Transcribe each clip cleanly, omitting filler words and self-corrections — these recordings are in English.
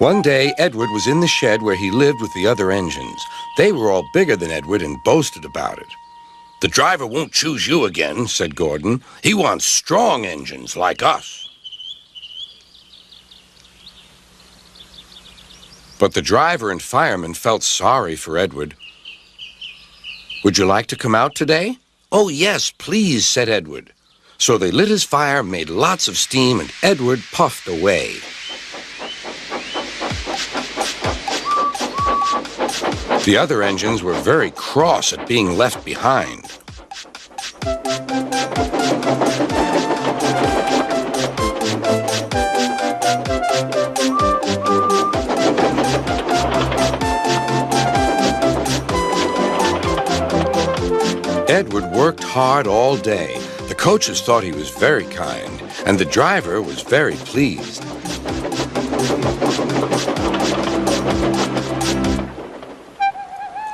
One day, Edward was in the shed where he lived with the other engines. They were all bigger than Edward and boasted about it. "The driver won't choose you again," said Gordon. "He wants strong engines like us." But the driver and fireman felt sorry for Edward. "Would you like to come out today?" "Oh, yes, please," said Edward. So they lit his fire, made lots of steam, and Edward puffed away. The other engines were very cross at being left behind. Edward worked hard all day. The coaches thought he was very kind, and the driver was very pleased.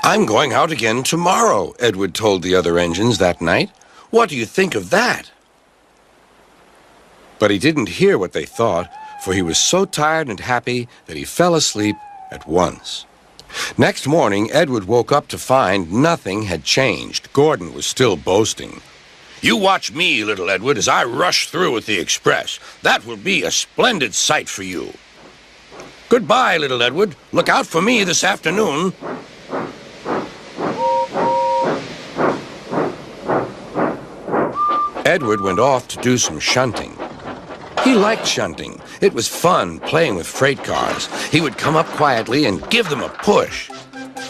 "I'm going out again tomorrow," Edward told the other engines that night. "What do you think of that?" But he didn't hear what they thought, for he was so tired and happy that he fell asleep at once. Next morning, Edward woke up to find nothing had changed. Gordon was still boasting. "You watch me, little Edward, as I rush through with the express. That will be a splendid sight for you." "Goodbye, little Edward. Look out for me this afternoon." Edward went off to do some shunting. He liked shunting. It was fun playing with freight cars. He would come up quietly and give them a push.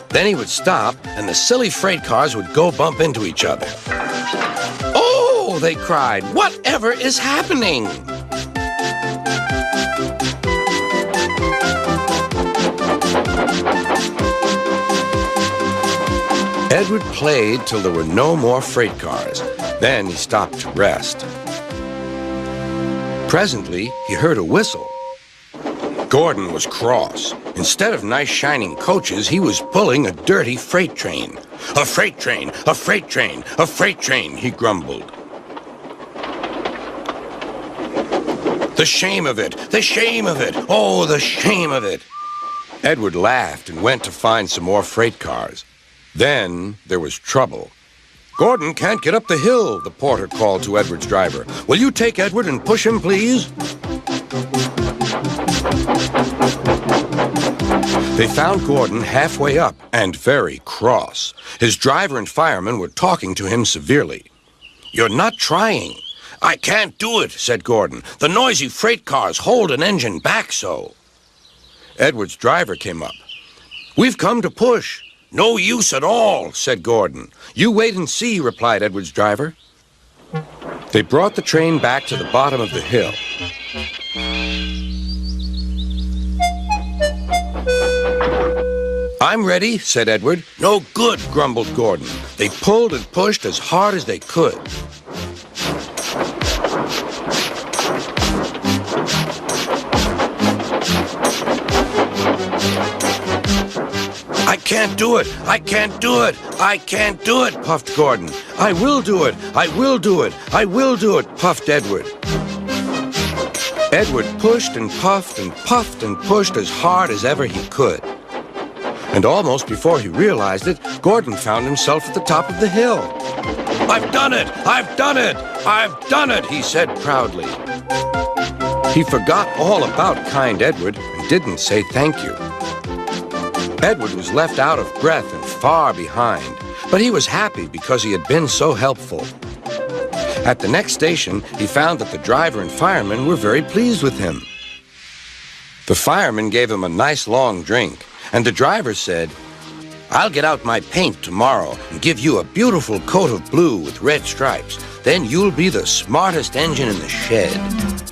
Then he would stop, and the silly freight cars would go bump into each other. "Oh!" they cried. "Whatever is happening?" Edward played till there were no more freight cars. Then he stopped to rest. Presently, he heard a whistle. Gordon was cross. Instead of nice shining coaches, he was pulling a dirty freight train. "A freight train, a freight train, a freight train," he grumbled. "The shame of it, the shame of it, oh, the shame of it." Edward laughed and went to find some more freight cars. Then there was trouble. "Gordon can't get up the hill," the porter called to Edward's driver. "Will you take Edward and push him, please?" They found Gordon halfway up and very cross. His driver and fireman were talking to him severely. "You're not trying." "I can't do it," said Gordon. "The noisy freight cars hold an engine back so." Edward's driver came up. "We've come to push." "No use at all," said Gordon. "You wait and see," replied Edward's driver. They brought the train back to the bottom of the hill. "I'm ready," said Edward. "No good," grumbled Gordon. They pulled and pushed as hard as they could. "I can't do it! I can't do it! I can't do it!" puffed Gordon. "I will do it! I will do it! I will do it!" puffed Edward. Edward pushed and puffed and puffed and pushed as hard as ever he could. And almost before he realized it, Gordon found himself at the top of the hill. "I've done it! I've done it! I've done it!" he said proudly. He forgot all about kind Edward and didn't say thank you. Edward was left out of breath and far behind, but he was happy because he had been so helpful. At the next station, he found that the driver and fireman were very pleased with him. The fireman gave him a nice long drink, and the driver said, "I'll get out my paint tomorrow and give you a beautiful coat of blue with red stripes. Then you'll be the smartest engine in the shed."